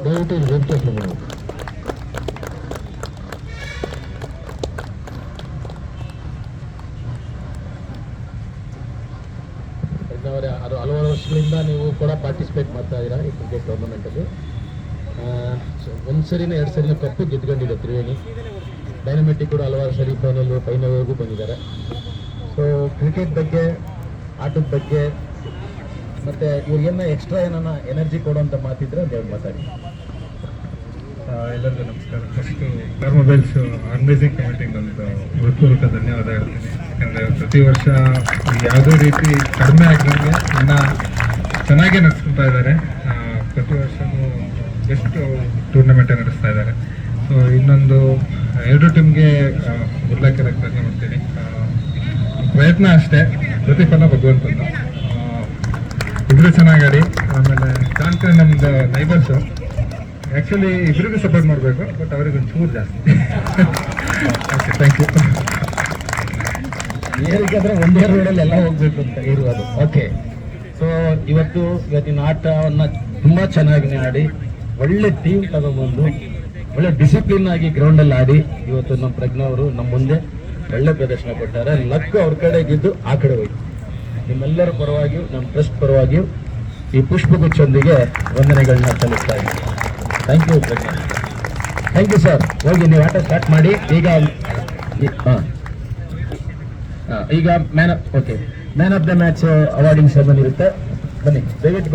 ದಯವಿಟ್ಟು ಇಲ್ಲಿ ವೇದಿಕೆ ಹತ್ರ ಬನ್ನಿ. ಅದು ಹಲವಾರು ವರ್ಷಗಳಿಂದ ನೀವು ಕೂಡ ಪಾರ್ಟಿಸಿಪೇಟ್ ಮಾಡ್ತಾ ಇದ್ದೀರಾ ಈ ಕ್ರಿಕೆಟ್ ಟೂರ್ನಮೆಂಟಲ್ಲಿ. ಒಂದು ಸರಿನ 2 ಸರಿನ ಕಪ್ಪು ಗೆದ್ಕೊಂಡಿದೆ ತ್ರಿವೇಣಿ. ಡೈನಮೆಟಿಕ್ ಕೂಡ ಹಲವಾರು ಸರಿ ಫೈನಲ್ವರೆಗೂ ಬಂದಿದ್ದಾರೆ. ಸೊ ಕ್ರಿಕೆಟ್ ಬಗ್ಗೆ, ಆಟದ ಬಗ್ಗೆ ಮತ್ತು ಇವ್ರಿಗೇನ ಎಕ್ಸ್ಟ್ರಾ ಏನನ್ನ ಎನರ್ಜಿ ಕೊಡುವಂಥ ಮಾತಿದ್ರೆ ಒಂದು ಮಾತಾಡಿ. ಎಲ್ಲರಿಗೂ ನಮಸ್ಕಾರ. ಫಸ್ಟು ಸ್ಟಾರ್ ಮೊಬೈಲ್ಸ್ ಆರ್ಗನೈಸಿಂಗ್ ಕಮಿಟಿಗೆ ಒಂದು ಹೃತ್ಪೂರ್ವಕ ಧನ್ಯವಾದ ಹೇಳ್ತೀನಿ. ಯಾಕಂದರೆ ಪ್ರತಿ ವರ್ಷ ಯಾವುದೇ ರೀತಿ ಕಡಿಮೆ ಆಗದಂಗೆ ಇನ್ನೂ ಚೆನ್ನಾಗೇ ನಡೆಸ್ಕೊತಾ ಇದ್ದಾರೆ. ಪ್ರತಿ ವರ್ಷವೂ ಬೆಸ್ಟ್ ಟೂರ್ನಮೆಂಟೇ ನಡೆಸ್ತಾ ಇದ್ದಾರೆ. ಸೊ ಇನ್ನೊಂದು 2 ಟೀಮ್ಗೆ ಗುಡ್ಲಾಕಿರೋಕ್ಕೆ ಪ್ರಯತ್ನ ಮಾಡ್ತೀನಿ. ಪ್ರಯತ್ನ ಅಷ್ಟೇ, ಪ್ರತಿಫಲ ಭಗವಂತದ್ದು. ಇಬ್ಬರು ಚೆನ್ನಾಗಿ ಆಡಿ. ಆಮೇಲೆ ಕಾಣ್ತಾರೆ ನಮ್ಮದು ನೈಬರ್ಸು ಆ್ಯಕ್ಚುಲಿ ಇಬ್ಬರಿಗೂ ಸಪೋರ್ಟ್ ಮಾಡಬೇಕು, ಬಟ್ ಅವ್ರಿಗೆ ಒಂದು ಚೂರು ಜಾಸ್ತಿ. Okay, thank you. ಏನಕ್ಕಂದ್ರೆ ಒಂದೇ ರೋಡಲ್ಲಿ ಎಲ್ಲ ಹೋಗ್ಬೇಕು ಅಂತ ಇರುವುದು. ಓಕೆ, ಸೊ ಇವತ್ತಿನ ಆಟವನ್ನು ತುಂಬ ಚೆನ್ನಾಗಿ ಆಡಿ ಒಳ್ಳೆ ಟೀಮ್ ತಗೊಂಡ್ಬಂದು ಒಳ್ಳೆ ಡಿಸಿಪ್ಲಿನ್ ಆಗಿ ಗ್ರೌಂಡಲ್ಲಿ ಆಡಿ ಇವತ್ತು ನಮ್ಮ ಪ್ರಜ್ಞಾ ಅವರು ನಮ್ಮ ಮುಂದೆ ಒಳ್ಳೆ ಪ್ರದರ್ಶನ ಕೊಟ್ಟಾರೆ. ಲಕ್ ಅವ್ರ ಕಡೆ ಗಿದ್ದು ಆ ಕಡೆ ಹೋಯ್ತು. ನಿಮ್ಮೆಲ್ಲರ ಪರವಾಗಿಯೂ ನಮ್ಮ ಟ್ರಸ್ಟ್ ಪರವಾಗಿಯೂ ಈ ಪುಷ್ಪಗುಚ್ಛದೊಂದಿಗೆ ವಂದನೆಗಳನ್ನ ಸಲ್ಲಿಸ್ತಾ ಇದ್ದೀನಿ. Thank you Prajna. Thank you sir. ಹೋಗಿ ನೀವು ಆಟ ಸ್ಟಾರ್ಟ್ ಮಾಡಿ. ಈಗ man of the match awarding ceremony ಇರುತ್ತೆ. ಬನ್ನಿ ದಯವಿಟ್ಟು.